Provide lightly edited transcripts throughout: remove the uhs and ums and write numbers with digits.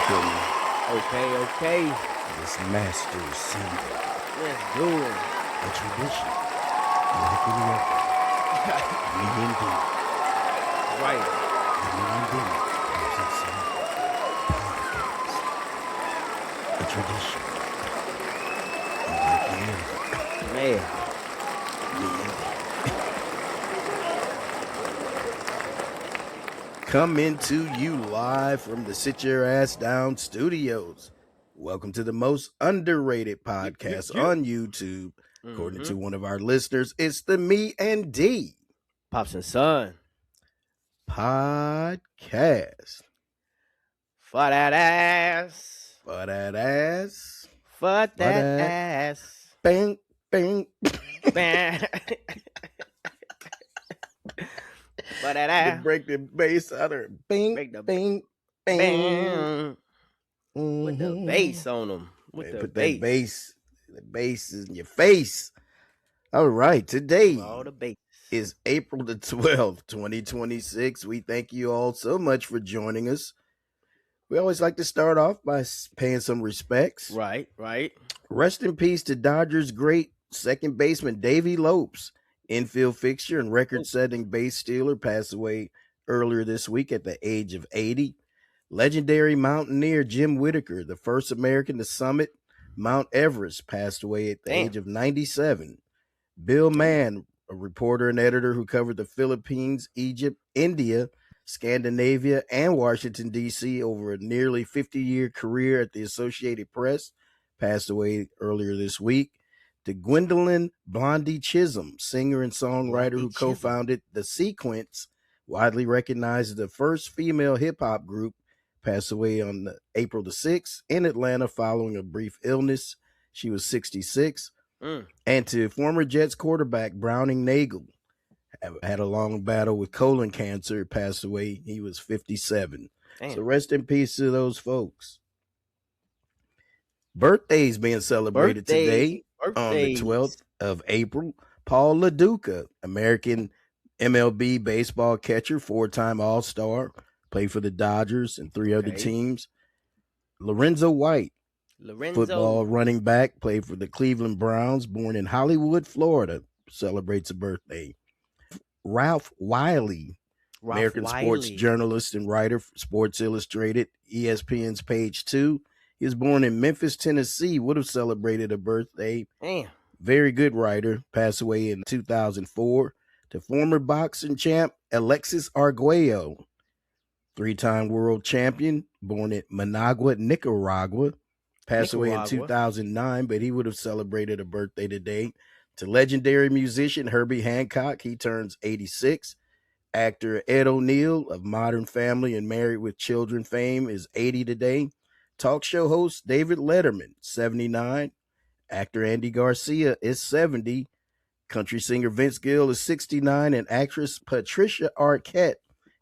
Welcome Okay. to this Masters Sunday, Let's do it. a tradition. Rockin' me and Dee, Right. the me and Dee podcast, a tradition. Man. Me and Dee. Coming to you live from the Sit Your Ass Down studios. Welcome to the most underrated podcast on YouTube. According to one of our listeners, it's the Me and D Pops and Son. podcast. For that ass. For that ass. For that that- ass. Bang, bang. Bang. For that To ass. break the bass out of bing, Break the bang, bang. Bang. With the Mhm. bass on them. With Man, the put bass. the bass is in your face. All right, today All the bass. is April the 12th, 2026. We thank you all so much for joining us. We always like to start off by paying some respects. Right. Rest in peace to Dodgers great second baseman Davey Lopes, infield fixture and record-setting base stealer, passed away earlier this week at the age of 80. Legendary mountaineer Jim Whittaker, the first American to summit Mount Everest, passed away at the age of 97. Bill Mann, a reporter and editor who covered the Philippines, Egypt, India, Scandinavia, and Washington, D.C. over a nearly 50-year career at the Associated Press, passed away earlier this week. To Gwendolyn Blondie Chisholm, singer and songwriter who co-founded The Sequence, widely recognized as the first female hip-hop group, passed away on April the 6th in Atlanta following a brief illness. She was 66. And to former Jets quarterback Browning Nagel, had a long battle with colon cancer, passed away. He was 57. Damn. So rest in peace to those folks. Birthdays being celebrated today on the 12th of April. Paul LaDuca, American MLB baseball catcher, four-time All-Star, played for the Dodgers and three other teams. Lorenzo White, football running back, played for the Cleveland Browns, born in Hollywood, Florida, celebrates a birthday. Ralph Wiley, American sports journalist and writer for Sports Illustrated, ESPN's Page 2. He was born in Memphis, Tennessee, would have celebrated a birthday. Damn. Very good writer, passed away in 2004. To former boxing champ Alexis Arguello, three-time world champion, born in Managua, Nicaragua, passed away in 2009, but he would have celebrated a birthday today. To legendary musician Herbie Hancock, he turns 86. Actor Ed O'Neill of Modern Family and Married with Children fame is 80 today. Talk show host David Letterman, 79. Actor Andy Garcia is 70. Country singer Vince Gill is 69. And actress Patricia Arquette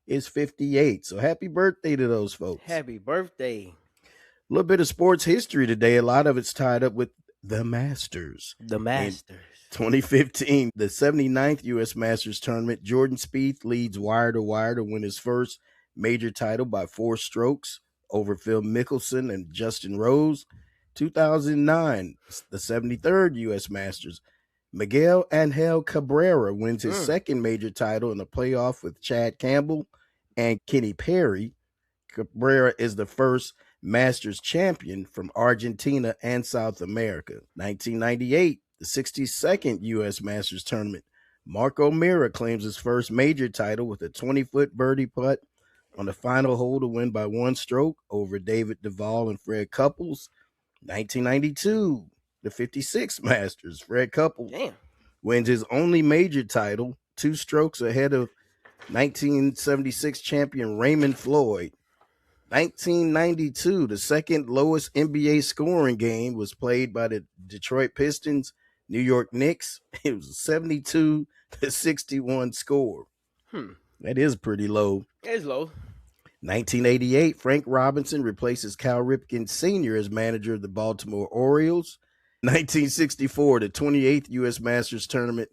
is 58. So happy birthday to those folks. Happy birthday. A little bit of sports history today. A lot of it's tied up with the Masters. The Masters. In 2015, the 79th U.S. Masters tournament, Jordan Spieth leads wire to wire to win his first major title by 4 strokes over Phil Mickelson and Justin Rose. 2009, the 73rd U.S. Masters, Miguel Angel Cabrera wins his second major title in a playoff with Chad Campbell and Kenny Perry. Cabrera is the first Masters champion from Argentina and South America. 1998, the 62nd U.S. Masters tournament, Marco Mira claims his first major title with a 20-foot birdie putt on the final hole to win by 1 stroke over David Duval and Fred Couples. 1992, the 56th Masters, Fred Couples wins his only major title, 2 strokes ahead of 1976 champion Raymond Floyd. 1992, the second lowest NBA scoring game was played by the Detroit Pistons, New York Knicks. It was a 72-61 score. That is pretty low. It's low. 1988, Frank Robinson replaces Cal Ripken Sr. as manager of the Baltimore Orioles. 1964, the 28th U.S. Masters Tournament,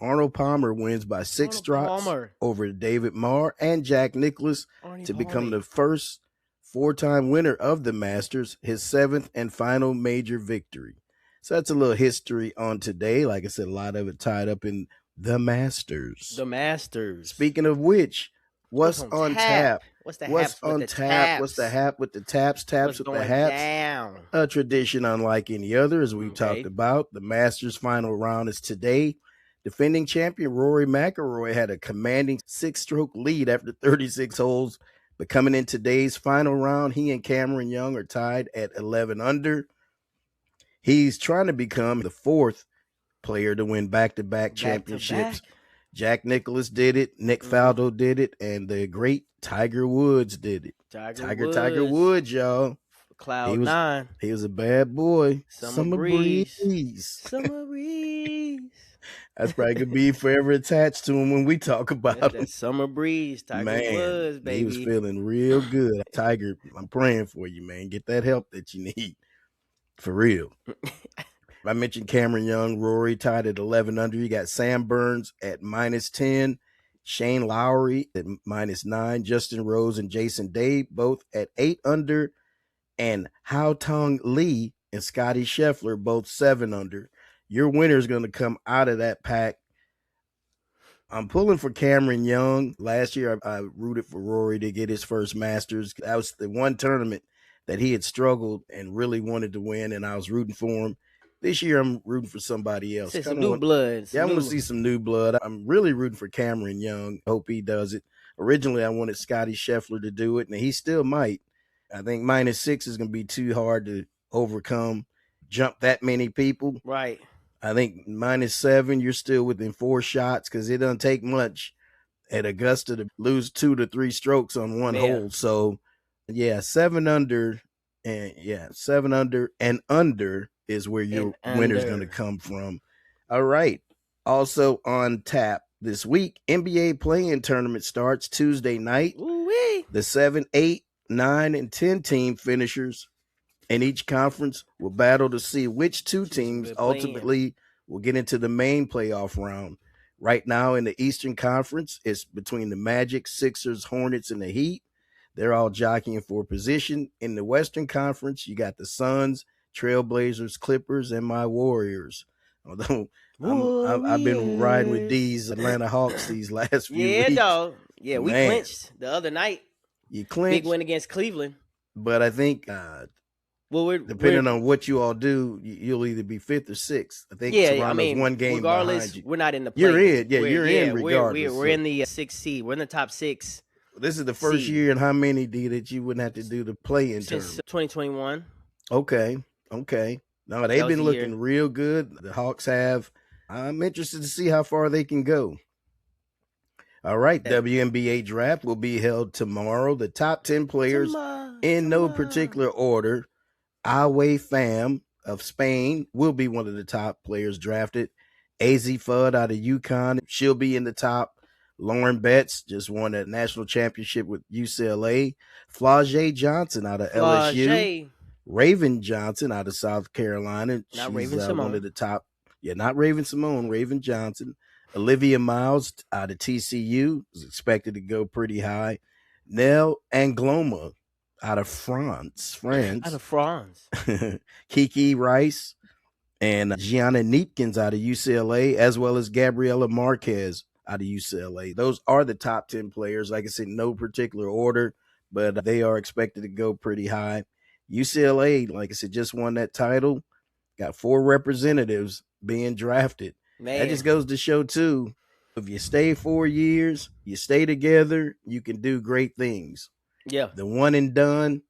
Arnold Palmer wins by 6 strokes over David Marr and Jack Nicklaus to become the first 4-time winner of the Masters, his 7th and final major victory. So that's a little history on today. Like I said, a lot of it tied up in the Masters. The Masters. Speaking of which, what's on tap? What's the What's haps with on the tap? taps? What's the hap with the taps? Taps What's with the going haps. down? A tradition unlike any other, as we've talked about. The Masters final round is today. Defending champion Rory McIlroy had a commanding 6-stroke lead after 36 holes. But coming in today's final round, he and Cameron Young are tied at 11 under. He's trying to become the 4th player to win back-to-back championships. Jack Nicklaus did it, Nick Faldo did it, and the great Tiger Woods did it. Tiger Woods, y'all. Cloud 9. He was a bad boy. Summer breeze. Summer breeze. That's probably gonna be forever attached to him when we talk about him. That summer breeze, Tiger Woods, baby. He was feeling real good. Tiger, I'm praying for you, man. Get that help that you need. For real. I mentioned Cameron Young, Rory tied at 11 under. You got Sam Burns at -10, Shane Lowry at -9, Justin Rose and Jason Day both at 8 under, and Hao Tong Lee and Scotty Scheffler both 7 under. Your winner is going to come out of that pack. I'm pulling for Cameron Young. Last year, I rooted for Rory to get his first Masters. That was the one tournament that he had struggled and really wanted to win, and I was rooting for him. This year, I'm rooting for somebody else. Some new blood. I want to see some new blood. I'm really rooting for Cameron Young. Hope he does it. Originally, I wanted Scotty Scheffler to do it, and he still might. I think -6 is going to be too hard to overcome, jump that many people. Right. I think -7, you're still within 4 shots because it doesn't take much at Augusta to lose 2 to 3 strokes on one hole. So, 7 under, and 7 under and under is where your winner's going to come from. All right. Also on tap this week, NBA play-in tournament starts Tuesday night. Ooh-wee. The 7, 8, 9, and 10 team finishers in each conference will battle to see which 2 teams ultimately will get into the main playoff round. Right now in the Eastern Conference, it's between the Magic, Sixers, Hornets, and the Heat. They're all jockeying for position. In the Western Conference, you got the Suns, Trailblazers, Clippers, and my Warriors. Although I've been riding with these Atlanta Hawks these last few weeks. Yeah, dog. Yeah, we clinched the other night. You clinched. Big win against Cleveland. But I think depending on what you all do, you'll either be 5th or 6th. I think Toronto's one game regardless, behind you. We're not in the play. You're in. Yeah, you're in regardless. We're in the 6th seed. We're in the top 6. This is the first year in how many that you wouldn't have to do the play-in tournament? Since 2021. Okay. No, they've been looking real good. The Hawks have. I'm interested to see how far they can go. All right, WNBA draft will be held tomorrow. The top 10 players in no particular order. Awe Pham of Spain will be one of the top players drafted. AZ Fudd out of UConn, she'll be in the top. Lauren Betts just won a national championship with UCLA. Flau'jae Johnson out of LSU. Raven Johnson out of South Carolina. Not Raven Simone. One of the top. Yeah, not Raven Simone, Raven Johnson. Olivia Miles out of TCU is expected to go pretty high. Nell Angloma out of France. Kiki Rice and Gianna Neepkins out of UCLA, as well as Gabriela Marquez out of UCLA. Those are the top 10 players. Like I said, no particular order, but they are expected to go pretty high. UCLA, like I said, just won that title. Got 4 representatives being drafted. Man. That just goes to show, too, if you stay 4 years, you stay together, you can do great things. Yeah. The one and done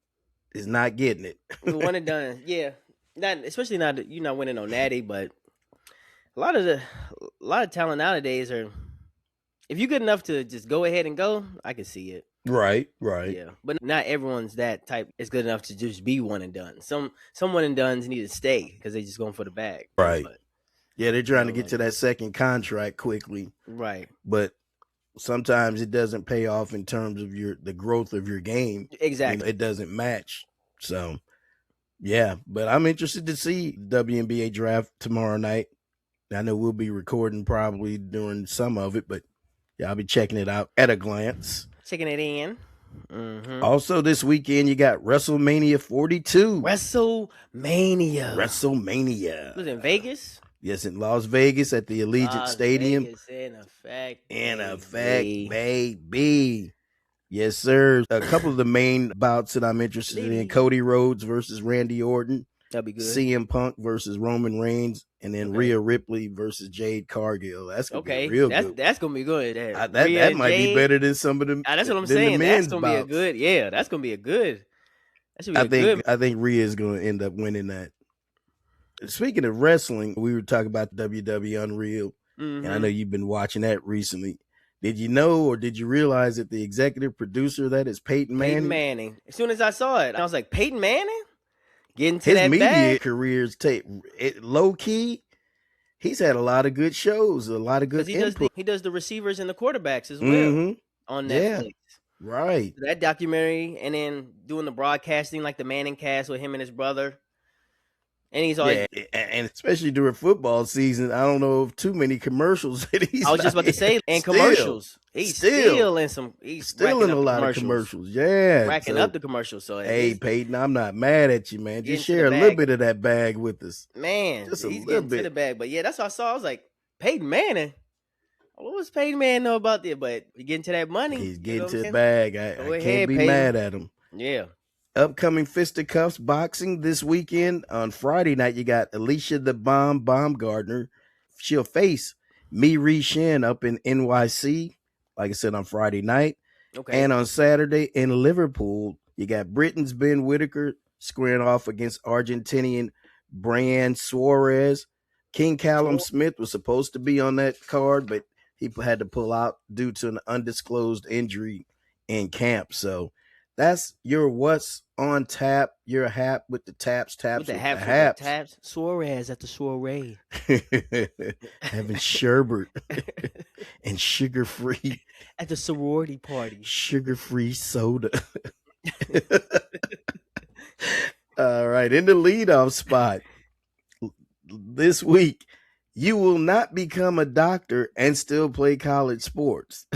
is not getting it. The one and done, yeah. Especially now that you're not winning on Natty, but a lot of talent nowadays are, if you're good enough to just go ahead and go, I can see it. Right. Yeah, but not everyone's that type is good enough to just be one and done. Some one and dones need to stay because they're just going for the bag. Right. But, yeah, they're trying to get to that second contract quickly. Right. But sometimes it doesn't pay off in terms of the growth of your game. Exactly. It doesn't match. So, yeah, but I'm interested to see WNBA draft tomorrow night. I know we'll be recording probably during some of it, but yeah, I'll be checking it out at a glance. Checking it in. Mm-hmm. Also, this weekend, you got WrestleMania 42. WrestleMania. WrestleMania. Was it in Vegas? Yes, in Las Vegas at the Allegiant Las Stadium. Vegas, in effect, In effect, baby. baby. Yes, sir. A couple of the main bouts that I'm interested in: Cody Rhodes versus Randy Orton, That'd be good. CM Punk versus Roman Reigns, and then Okay. Rhea Ripley versus Jade Cargill. That's gonna be a Okay, real good. that's gonna be good. That Rhea and might be Jade. better than some of them. That's what I'm than the saying. That's men's gonna be a bouts. good. Yeah, that's gonna be a good. That should be a good. I think Rhea is gonna end up winning that. Speaking of wrestling, we were talking about WWE Unreal, and I know you've been watching that recently. Did you know or did you realize that the executive producer of that is Peyton Manning? Peyton Manning. As soon as I saw it, I was like, Peyton Manning? Getting to his that media bag? career's low key. He's had a lot of good shows, a lot of good input. He does the receivers and the quarterbacks as well on Netflix. Yeah, right. So that documentary, and then doing the broadcasting like the Manning cast with him and his brother. And he's always and especially during football season, I don't know of too many commercials that he's. I was just about to say, and commercials. He's still in some. He's still in a lot of commercials. Yeah, racking up the commercials. So hey, Peyton, I'm not mad at you, man. Just share a bag. little bit of that bag with us, man. Just he's a getting bit to the bag. But yeah, that's what I saw. I was like, Peyton Manning. What was Peyton Manning know about this? But he getting to that money. He's getting to the bag. I can't be mad at him. Yeah. Upcoming fisticuffs boxing this weekend. On Friday night, you got Alicia the Bomb Baumgardner. She'll face Mi Shin up in NYC, like I said, on Friday night. Okay. And on Saturday in Liverpool, you got Britain's Ben Whitaker squaring off against Argentinian Brian Suarez. King Callum Smith was supposed to be on that card, but he had to pull out due to an undisclosed injury in camp. So that's your what's on tap. Your hap with the taps with the haps. Suarez at the soiree. Having sherbet and sugar-free at the sorority party. Sugar-free soda. All right, in the leadoff spot this week, you will not become a doctor and still play college sports.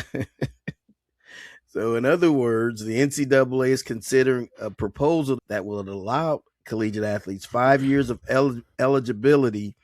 So, in other words, the NCAA is considering a proposal that will allow collegiate athletes 5 years of eligibility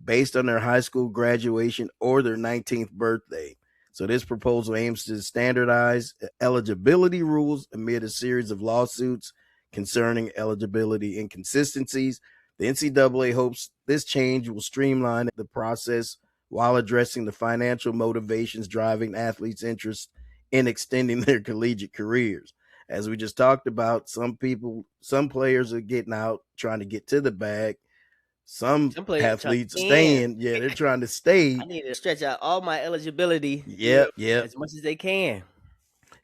based on their high school graduation or their 19th birthday. So, this proposal aims to standardize eligibility rules amid a series of lawsuits concerning eligibility inconsistencies. The NCAA hopes this change will streamline the process while addressing the financial motivations driving athletes' interest in extending their collegiate careers. As we just talked about, some players are getting out, trying to get to the bag. Some athletes are staying. Yeah, they're trying to stay. I need to stretch out all my eligibility. Yep. As much as they can.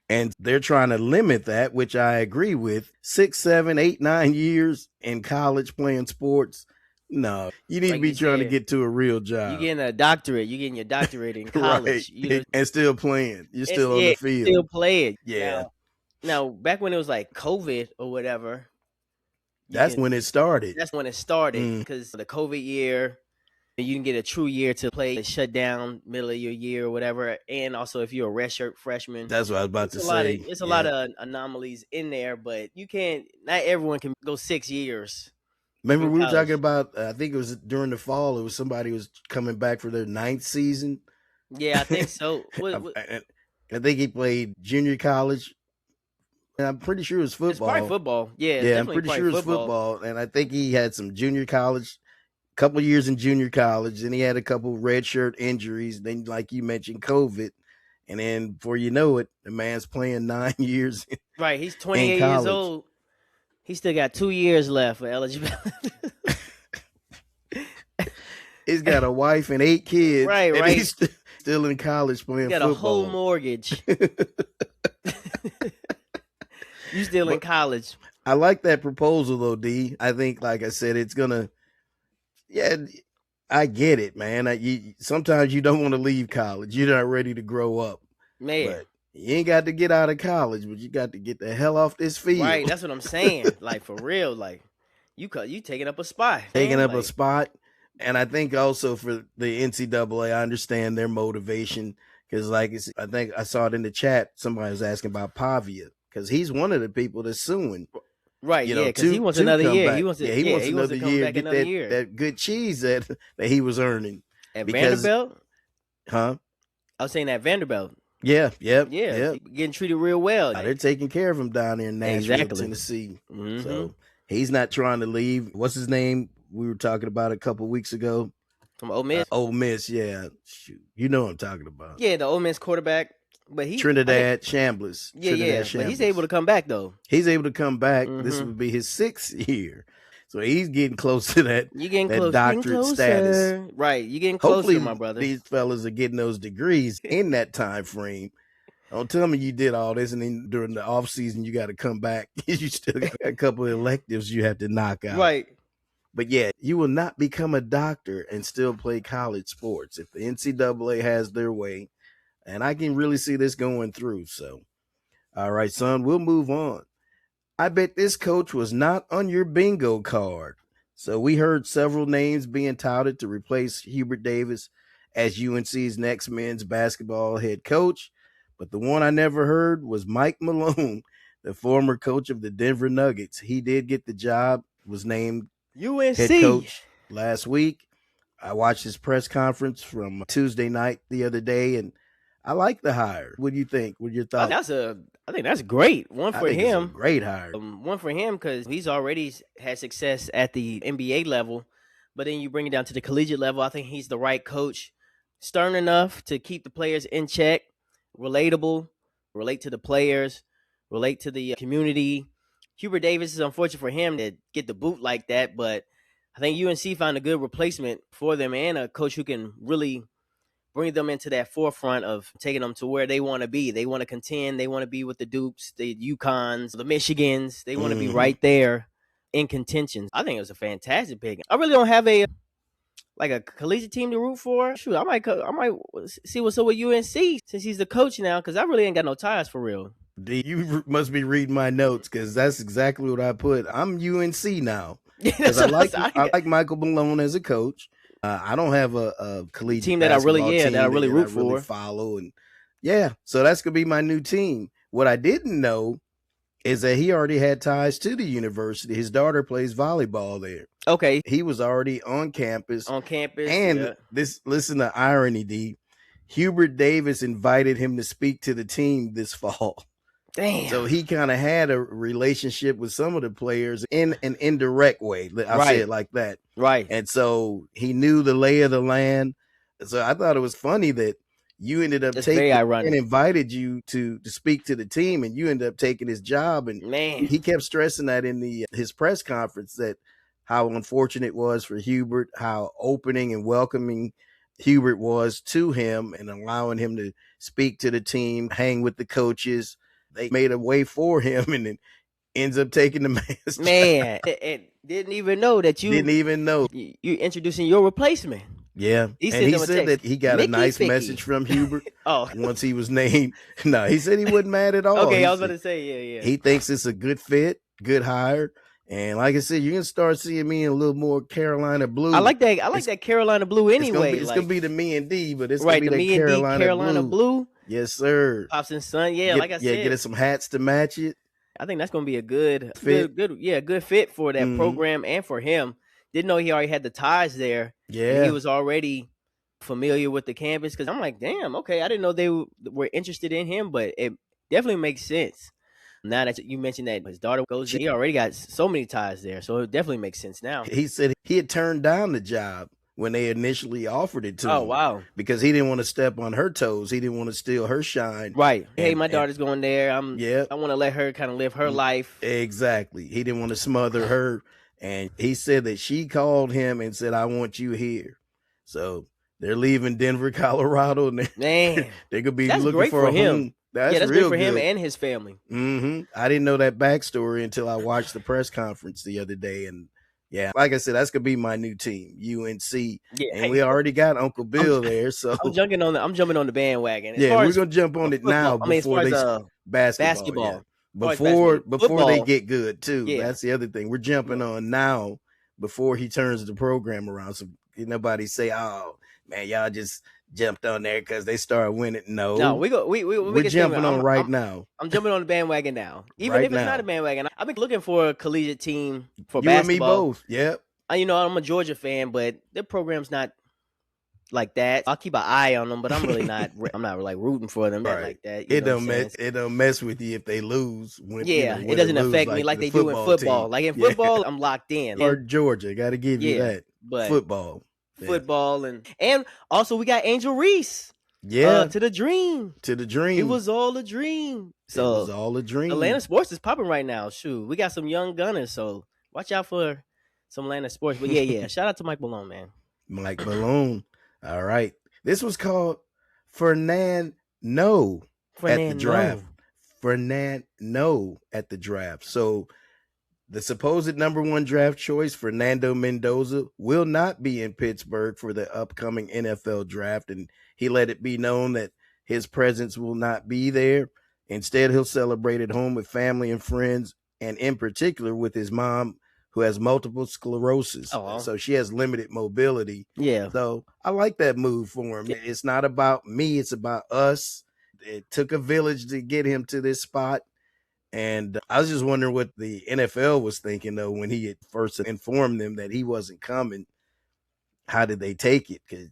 And they're trying to limit that, which I agree with. 6, 7, 8, 9 years in college playing sports. No, you need to be trying to get to a real job. You're getting a doctorate. You're getting your doctorate in college. Right. And still playing. You're still on the field. Still playing. Yeah. Now, back when it was like COVID or whatever. That's when it started. That's when it started. Because the COVID year, you can get a true year to play, shut down middle of your year or whatever. And also if you're a redshirt freshman. That's what I was about to say. It's a lot of anomalies in there, but not everyone can go 6 years. Remember we were talking about, I think it was during the fall, it was somebody who was coming back for their 9th season. Yeah, I think so. I think he played junior college. And I'm pretty sure it was football. It's probably football. Yeah, I'm pretty sure it was football. And I think he had some junior college, a couple of years in junior college. And he had a couple redshirt injuries. Then, like you mentioned, COVID. And then before you know it, the man's playing 9 years. Right, he's 28 years old. He still got 2 years left for eligibility. He's got a wife and 8 kids. Right. He's still in college playing football. He got a whole mortgage. You still in college. I like that proposal, though, D. I think, like I said, it's going to, I get it, man. Sometimes you don't want to leave college. You're not ready to grow up. Man. But you ain't got to get out of college, but you got to get the hell off this field. Right, that's what I'm saying. Like, for real, like, you taking up a spot. Taking up a spot. And I think also for the NCAA, I understand their motivation. Because, like, I think I saw it in the chat. Somebody was asking about Pavia. because he's one of the people that's suing. Right, yeah, because he wants To another come year. back. He wants He wants another to come year, back get another year that good cheese that that he was earning. at Because, Vanderbilt. huh? I was saying at Vanderbilt. Yeah, yep, Yeah, yep. getting treated real well. They're taking care of him down there in Nashville, Exactly. Tennessee. Mm-hmm. So he's not trying to leave. What's his name? We were talking about a couple weeks ago. From Ole Miss. Ole Miss, yeah. Shoot, you know what I'm talking about. Yeah, the Ole Miss quarterback. But Trinidad Shambliss. Yeah. But he's able to come back though. He's able to come back. Mm-hmm. This would be his 6th year. So he's getting close to that, you getting that close, doctorate status. Right. You getting closer, Hopefully, my brother. these fellas are getting those degrees in that time frame. Don't tell me you did all this and then during the off season you got to come back. You still got a couple of electives you have to knock out. Right. But yeah, you will not become a doctor and still play college sports if the NCAA has their way. And I can really see this going through. So, all right, son, we'll move on. I bet this coach was not on your bingo card. So we heard several names being touted to replace Hubert Davis as UNC's next men's basketball head coach. But the one I never heard was Mike Malone, the former coach of the Denver Nuggets. He did get the job, was named UNC head coach last week. I watched his press conference from Tuesday night the other day, and I like the hire. What do you think? What are your thoughts? I think that's great. One for him. It's a great hire. One for him because he's already had success at the NBA level, but then you bring it down to the collegiate level. I think he's the right coach, stern enough to keep the players in check, relatable, relate to the players, relate to the community. Hubert Davis is unfortunate for him to get the boot like that, but I think UNC found a good replacement for them and a coach who can really bring them into that forefront of taking them to where they want to be. They want to contend. They want to be with the Dukes, the UConns, the Michigans. They want to be right there in contention. I think it was a fantastic pick. I really don't have a collegiate team to root for. Shoot, I might see what's up with UNC since he's the coach now because I really ain't got no ties for real. You must be reading my notes because that's exactly what I put. I'm UNC now because I like Michael Malone as a coach. I don't have a collegiate team that I really root for, really follow, and yeah, so that's gonna be my new team. What I didn't know is that he already had ties to the university. His daughter plays volleyball there. Okay, he was already on campus. And listen to irony, D. Hubert Davis invited him to speak to the team this fall. Damn. So he kind of had a relationship with some of the players in an indirect way. I'll say it like that. Right. And so he knew the lay of the land. So I thought it was funny that you ended up taking and invited you to speak to the team, and you ended up taking his job. And he kept stressing that in his press conference, that how unfortunate it was for Hubert, how opening and welcoming Hubert was to him and allowing him to speak to the team, hang with the coaches. They made a way for him, and then ends up taking the man's job. And didn't even know that you introducing your replacement. Yeah, he said that he got a nice message from Hubert. Once he was named. No, he said he wasn't mad at all. Okay, I was going to say, yeah. He thinks it's a good fit, good hire. And like I said, you're gonna start seeing me in a little more Carolina blue. I like that. That Carolina blue anyway. It's gonna be the me and D, but it's gonna be the Carolina blue. Yes, sir. Pops and son. Yeah, like I said. Get us some hats to match it. I think that's gonna be a good fit. Good fit for that program and for him. Didn't know he already had the ties there. Yeah, he was already familiar with the campus. Because I'm like, damn, okay, I didn't know they were interested in him, but it definitely makes sense. Now that you mentioned that his daughter goes, he already got so many ties there, so it definitely makes sense now. He said he had turned down the job when they initially offered it to him. Oh, wow. Because he didn't want to step on her toes. He didn't want to steal her shine. Right. Hey, my daughter's going there. I want to let her kind of live her life. Exactly. He didn't want to smother her. And he said that she called him and said, I want you here. So they're leaving Denver, Colorado, and they're going to be looking for a home. That's good for him and his family. I didn't know that backstory until I watched the press conference the other day. And yeah, like I said, that's going to be my new team, UNC. Yeah, and we already got Uncle Bill there. So I'm jumping on the bandwagon. We're going to jump on it now before basketball. Yeah. Before they get good too. Yeah. That's the other thing. We're jumping on now before he turns the program around. So nobody say, oh man, y'all just jumped on there because they started winning. No, No, we we're make a statement. jumping on right now. I'm jumping on the bandwagon now. Even Right if it's not a now. bandwagon, I've been looking for a collegiate team for You and me basketball. both. Yep. I'm a Georgia fan, but their program's not like that. I'll keep an eye on them, but I'm really not. I'm not like rooting for them Right. like that. It don't mess with you if they lose. When Yeah, when it doesn't lose, affect me like the they do in football. team. Like in Yeah. football, I'm locked in. Or Georgia, got to give you Yeah, that. but Football. Yeah. football and also we got Angel Reese. Yeah. To the dream. To the dream. It was all a dream. So it was all a dream. Atlanta sports is popping right now. Shoot, we got some young gunners, so watch out for some Atlanta sports. But yeah. Shout out to Mike Malone, man. Mike Malone. All right. This was called Fernando at the draft. Fernando at the draft. So the supposed number one draft choice, Fernando Mendoza, will not be in Pittsburgh for the upcoming NFL draft, and he let it be known that his presence will not be there. Instead, he'll celebrate at home with family and friends, and in particular with his mom, who has multiple sclerosis. Oh, wow. So she has limited mobility. Yeah. So I like that move for him. Yeah. It's not about me, it's about us. It took a village to get him to this spot. And I was just wondering what the NFL was thinking, though, when he had first informed them that he wasn't coming. How did they take it? Because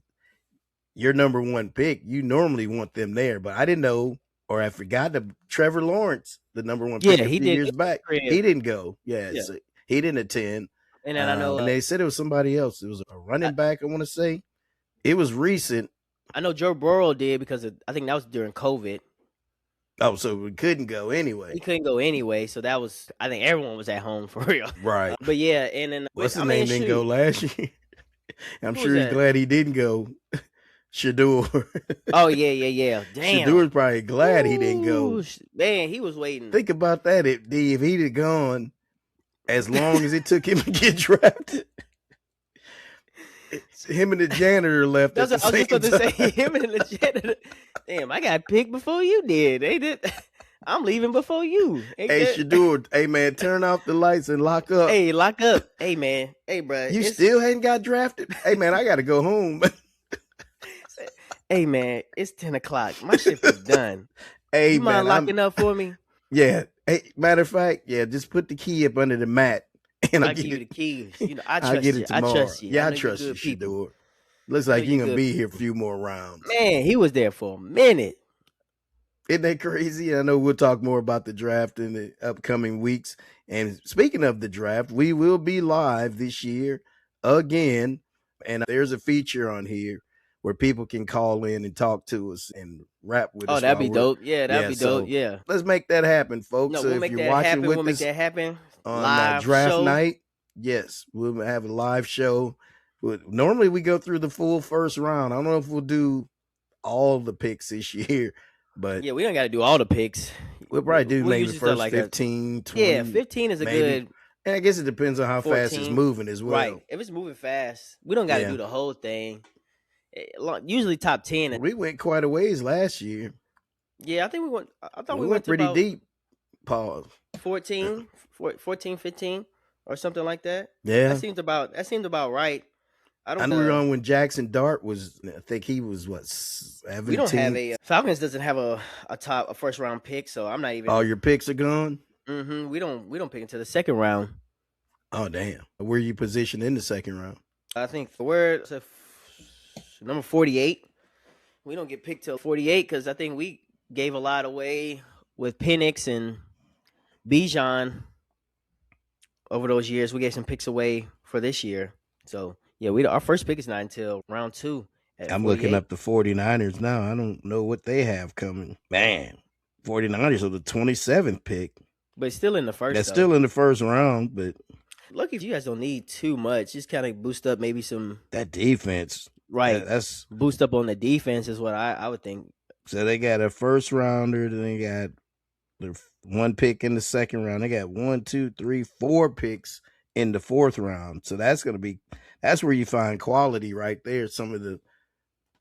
your number one pick, you normally want them there. But I didn't know, or I forgot that Trevor Lawrence, the number one pick a few years back, he didn't go. Yeah. So he didn't attend. And then I know. And they said it was somebody else. It was a running back, I want to say. It was recent. I know Joe Burrow did because I think that was during COVID. Oh, so we couldn't go anyway. He couldn't go anyway, so that was. I think everyone was at home for real. Right. But yeah, and then what's his name didn't go last year? I'm sure he's that? glad he didn't go. Shador. Oh yeah. Damn. Shador's probably glad he didn't go. Man, he was waiting. Think about that. If he'd have gone, as long as it took him to get drafted. Him and the janitor left. That's what I was just about to say. Him and the janitor. Damn, I got picked before you did. They did. I'm leaving before you. Hey, Shador. Hey, man, turn off the lights and lock up. Hey, lock up. Hey, man. Hey, bro. You still hadn't got drafted? Hey, man, I got to go home. Hey, man, it's 10 o'clock. My shift is done. Hey, you mind locking up for me? Yeah. Hey, matter of fact, yeah, just put the key up under the mat. And I'll give you the keys. I trust you. I trust you. Yeah, I trust you, Shador. Looks like you're going to be here a few more rounds. Man, he was there for a minute. Isn't that crazy? I know we'll talk more about the draft in the upcoming weeks. And speaking of the draft, we will be live this year again. And there's a feature on here where people can call in and talk to us and rap with us. Oh, that'd be dope. Yeah, that'd be dope. Yeah. Let's make that happen, folks. No, so we'll if you're watching with us, make that happen. On draft night, yes, we'll have a live show. Normally we go through the full first round. I don't know if we'll do all the picks this year, but yeah, we don't got to do all the picks. We'll probably do maybe the first 15, 20. Yeah, 15 is a good. And I guess it depends on how 14, fast it's moving as well. Right. If it's moving fast, we don't got to do the whole thing. Usually top 10. We went quite a ways last year. Yeah, I think we went. I thought we went pretty deep. Pause. 14, 15, or something like that. Yeah, that seemed about right. I know we were on when Jackson Dart was. I think he was 17. We don't have Falcons doesn't have a first round pick, so I'm not even. All your picks are gone. Mm-hmm. We don't pick until the second round. Oh damn! Where are you positioned in the second round? I think we're number 48. We don't get picked till 48 because I think we gave a lot away with Penix and Bijan over those years. We gave some picks away for this year. So, yeah, our first pick is not until round 2. I'm 48. Looking up the 49ers now. I don't know what they have coming. Man, 49ers are the 27th pick. But it's still in the first. That's still in the first round, but lucky if you guys don't need too much. Just kind of boost up maybe some. That defense. Right. That's boost up on the defense is what I would think. So they got a first rounder, then they got their one pick in the second round. They got 1, 2, 3, 4 picks in the fourth round. So that's where you find quality right there. Some of the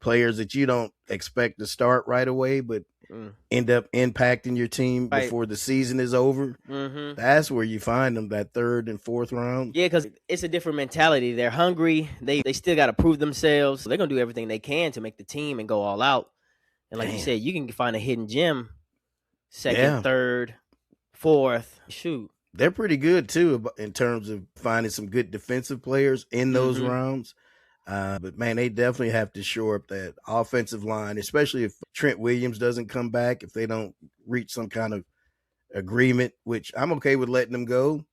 players that you don't expect to start right away, but Mm. end up impacting your team Right. before the season is over, Mm-hmm. that's where you find them, that third and fourth round. Yeah, because it's a different mentality. They're hungry. They still got to prove themselves. They're gonna do everything they can to make the team and go all out. And like you Damn. said, you can find a hidden gem, second, Yeah. third, fourth. Shoot. They're pretty good too in terms of finding some good defensive players in those Mm-hmm. rounds. But man, they definitely have to shore up that offensive line, especially if Trent Williams doesn't come back, if they don't reach some kind of agreement, which I'm okay with letting them go,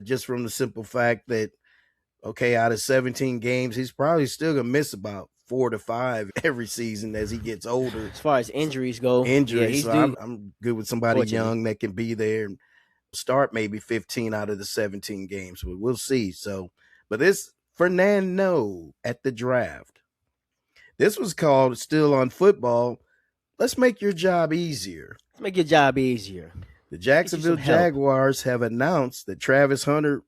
just from the simple fact that, okay, out of 17 games, he's probably still going to miss about 4 to 5 every season as he gets older. As far as injuries go, yeah, Injuries. he's So due. I'm good with somebody Fortunately, young that can be there and start maybe 15 out of the 17 games, but we'll see. So, but this Fernando at the draft, this was called Still on Football. Let's make your job easier. let's make your job easier. The Get you some Jacksonville help. Jaguars have announced that Travis Hunter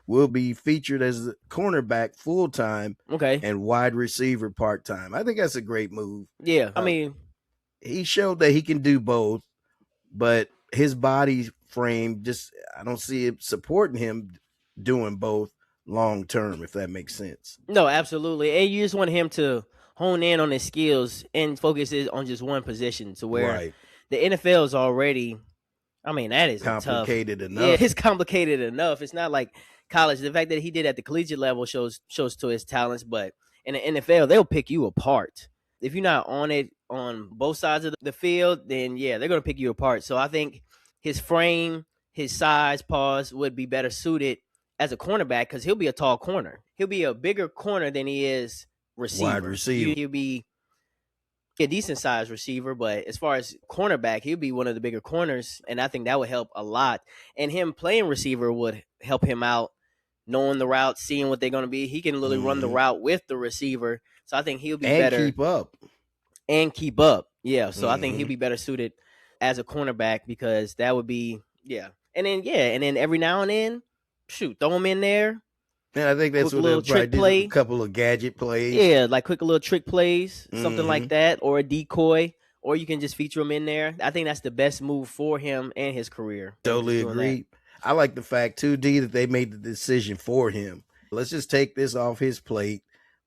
will be featured as the cornerback full time Okay. and wide receiver part time. I think that's a great move. Yeah. I mean, He showed that he can do both, but his body frame just, I don't see it supporting him doing both long term, if that makes sense. no, absolutely. And you just want him to hone in on his skills and focus it on just one position to where Right. the NFL is already, I mean, that is a tough. Complicated Yeah, enough. it's complicated enough. It's not like college. The fact that he did at the collegiate level shows to his talents, but in the NFL, they'll pick you apart. If you're not on it on both sides of the field, then yeah, they're gonna pick you apart. So I think his frame, his size, pause would be better suited as a cornerback because he'll be a tall corner. He'll be a bigger corner than he is receiver. Wide receiver. He'll be a decent sized receiver, but as far as cornerback, he'll be one of the bigger corners, and I think that would help a lot. And him playing receiver would help him out, knowing the route, seeing what they're going to be. He can literally run the route with the receiver, so I think he'll be better keep up. and keep up. Yeah, so I think he'll be better suited as a cornerback because that would be and then every now and then, shoot, throw him in there. And I think that's Quick what they'll little probably trick do. play. A couple of gadget plays. Yeah, like quick little trick plays, something like that, or a decoy, or you can just feature him in there. I think that's the best move for him and his career. Totally agree. I like the fact too, D, that they made the decision for him. Let's just take this off his plate.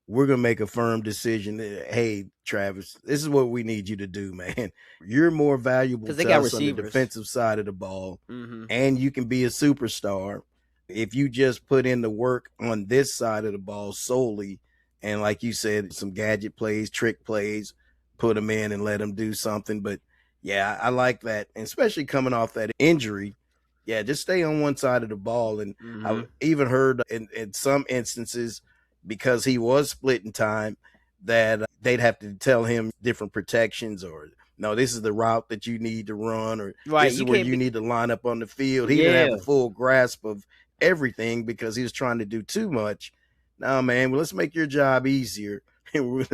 We're going to make a firm decision. Hey, Travis, this is what we need you to do, man. You're more valuable because to they got us on the receivers. defensive side of the ball, Mm-hmm. and you can be a superstar if you just put in the work on this side of the ball solely. And like you said, some gadget plays, trick plays, put them in and let them do something. But yeah, I like that. And especially coming off that injury. Yeah, just stay on one side of the ball. And I've even heard in some instances, because he was splitting time, that they'd have to tell him different protections, or no, this is the route that you need to run, or this is where you need to line up on the field. He didn't have a full grasp of everything because he was trying to do too much. Now, man, well, let's make your job easier. And we're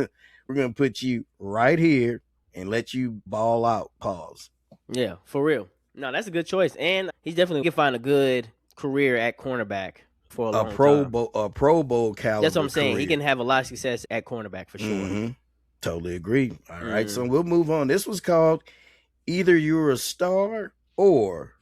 going to put you right here and let you ball out. Pause. Yeah, for real. No, that's a good choice. And he's definitely going to find a good career at cornerback for a long time. A Pro Bowl caliber. That's what I'm saying. career. He can have a lot of success at cornerback for sure. Mm-hmm. Totally agree. All right, so we'll move on. This was called Either You're a Star or ...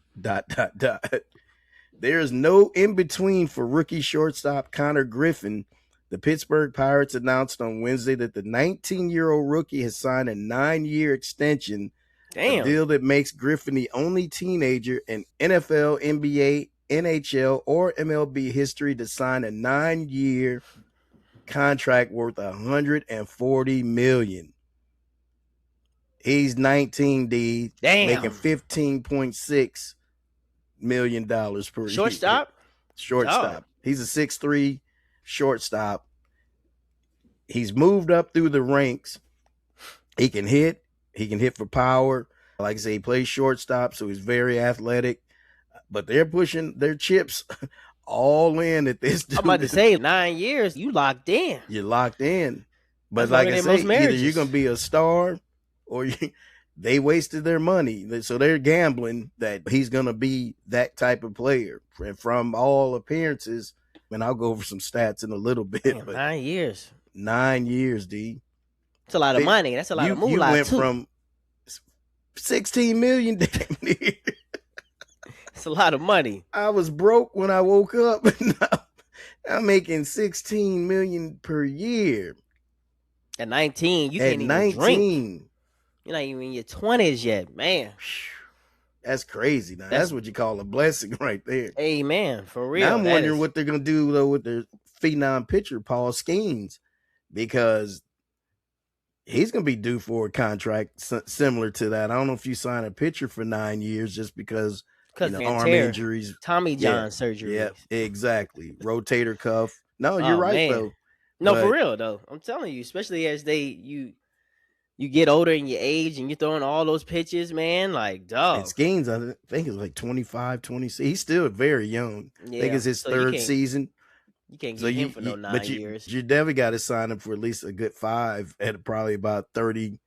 There is no in between for rookie shortstop Connor Griffin. The Pittsburgh Pirates announced on Wednesday that the 19-year-old rookie has signed a 9-year extension. Damn. A deal that makes Griffin the only teenager in NFL, NBA, NHL, or MLB history to sign a 9-year contract worth $140 million. He's 19, D. Damn. Making $15.6 million per Shortstop? year. Shortstop. He's a 6'3" shortstop. He's moved up through the ranks. He can hit. He can hit for power. Like I say, he plays shortstop, so he's very athletic. But they're pushing their chips all in at this dude. I'm about to say 9 years, you locked in. You're locked in. But That's like longer I than say, most either marriages. you're going to be a star or they wasted their money. So they're gambling that he's going to be that type of player. And from all appearances, and I'll go over some stats in a little bit. Damn, but 9 years. 9 years, D. That's a lot of money. That's a lot of moolah, You went too. from 16 million damn near. It's a lot of money. I was broke when I woke up. Now I'm making 16 million per year. At 19, you At can't even drink. 19. You're not even in your 20s yet, man. That's crazy. Now That's that's what you call a blessing right there. amen for Now real. I'm That wondering is what they're gonna do though with their phenom pitcher Paul Skeens, because he's gonna be due for a contract similar to that. I don't know if you sign a pitcher for 9 years just because because and arm tear, injuries. Tommy Yeah, John surgery. yeah, exactly. Rotator cuff. No, you're Oh right man, though. no, for But real though. I'm telling you, especially as you get older in your age and you're throwing all those pitches, man. Like and dog, Skeens, I think is like 25, 26. He's still very young. I think yeah. it's his So you third can't season. you can't So get him for no but 9 years. you definitely got to sign him for at least a good 5 at probably about 30.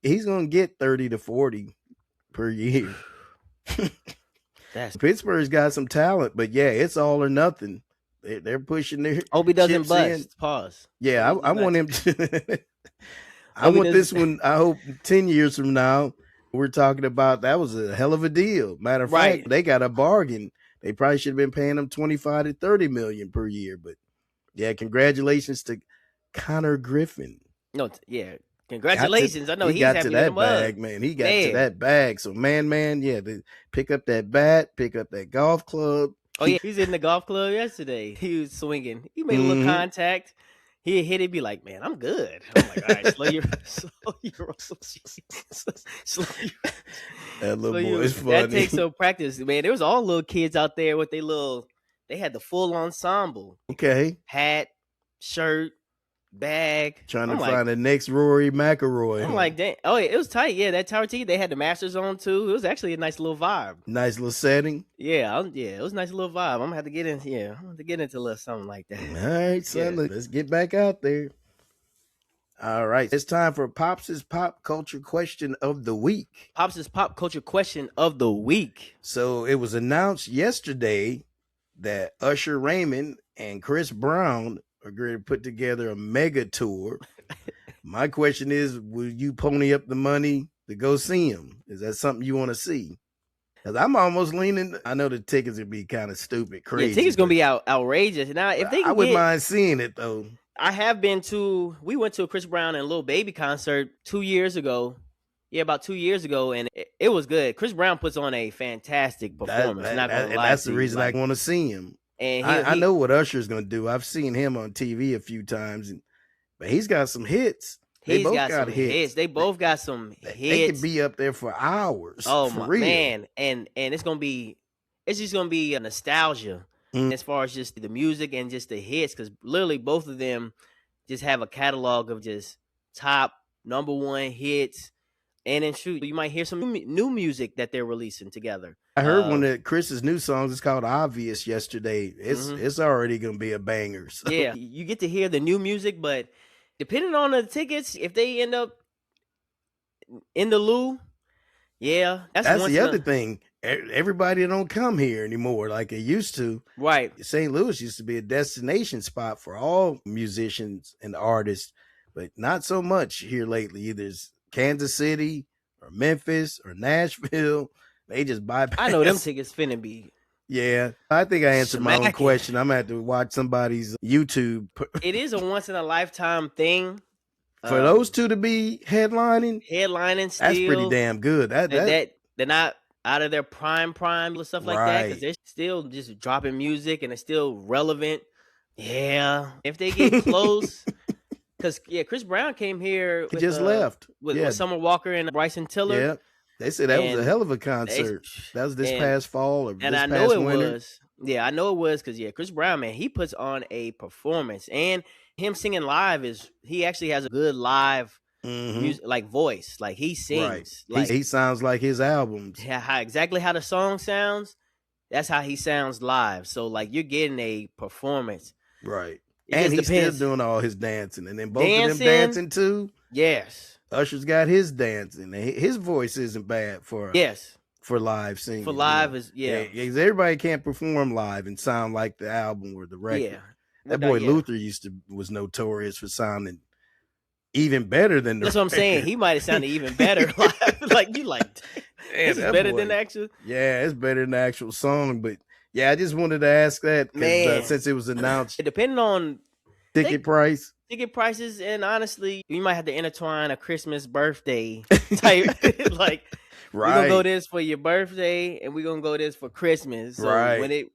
He's gonna get 30 to 40 per year. That's Pittsburgh's got some talent, but yeah, it's all or nothing. They're pushing their hope he doesn't chips in. bust. Pause. Yeah, I He's not want him too- to. I hope he want this doesn't. one. I hope 10 years from now, we're talking about that was a hell of a deal. Matter of Right. fact, they got a bargain. They probably should have been paying him 25 to 30 million per year. But yeah, congratulations to Connor Griffin. No, yeah. Congratulations. I know he's got happy to with that him. bag, man. He got to Man. that bag. So man, yeah, pick up that bat, pick up that golf club. Oh yeah, he's in the golf club yesterday. He was swinging. He made a little Mhm. contact. He hit it. Be like, man, I'm good. I'm like, all right, slow your roll. slow your, That little slow boy your- is funny. That takes some practice, man. There was all little kids out there with their little. They had the full ensemble. Okay, Hat, shirt, bag. trying I'm to like, find the next Rory McIlroy. I'm like, dang. Oh, yeah, it was tight. Yeah, that Tower T. They had the Masters on too. It was actually a nice little vibe. Nice little setting. Yeah, it was a nice little vibe. I'm gonna have to get in. Yeah, I'm gonna have to get into a little something like that. All right, son. Yeah. Let's get back out there. All right, it's time for Pops' pop culture question of the week. Pops' pop culture question of the week. So it was announced yesterday that Usher Raymond and Chris Brown are going to put together a mega tour. My question is, will you pony up the money to go see him? Is that something you want to see? Because I'm almost leaning. I know the tickets would be kind of stupid, crazy. Yeah, tickets gonna be outrageous. Now, if they can I wouldn't mind seeing it though. I have been to. We went to a Chris Brown and Lil Baby concert 2 years ago. Yeah, about 2 years ago, and it was good. Chris Brown puts on a fantastic performance. That's the reason I want to see him. And I know what Usher's going to do. I've seen him on TV a few times, but he's got some hits. He's got some hits. They both got some hits. They could be up there for hours. Oh for my real. man, and it's just gonna be a nostalgia as far as just the music and just the hits, because literally both of them just have a catalog of just top number one hits. And then shoot, you might hear some new music that they're releasing together. I heard one of Chris's new songs. It's called "Obvious" yesterday. It's already gonna be a banger. So. Yeah, you get to hear the new music, but depending on the tickets, if they end up in the loo, yeah, that's the other thing. Everybody don't come here anymore like they used to. Right. St. Louis used to be a destination spot for all musicians and artists, but not so much here lately. Either it's Kansas City or Memphis or Nashville. They just bypass. I know them tickets finna be. Yeah, I think I answered my own question. I'm gonna have to watch somebody's YouTube. It is a once in a lifetime thing. For those two to be headlining still, that's pretty damn good. That they're not out of their prime or stuff like that, because they're still just dropping music and it's still relevant. Yeah, if they get close, because Chris Brown came here. He just left with Summer Walker and Bryson Tiller. Yeah, they said that was a hell of a concert. That was this past fall or and this I know past it winter. was. Yeah, I know it was because Chris Brown, man, he puts on a performance, and him singing live he actually has a good live music, like voice, like he sings, like he sounds like his albums. Yeah, exactly how the song sounds. That's how he sounds live. So like you're getting a performance, right? And he's still doing all his dancing, and then both of them dancing too. Yes, Usher's got his dancing. His voice isn't bad for live singing. For live everybody can't perform live and sound like the album or the record. Yeah. That boy Luther was notorious for sounding even better than the That's what I'm saying. record. He might have sounded even better. Like you like Man, this is that better than boy. the actual. Yeah, it's better than the actual song. But yeah, I just wanted to ask that because Man, since it was announced, depending on ticket price, ticket prices, and honestly, we might have to intertwine a Christmas birthday type. Like we're gonna go right, this for your birthday, and we're gonna go this for Christmas. So when right. it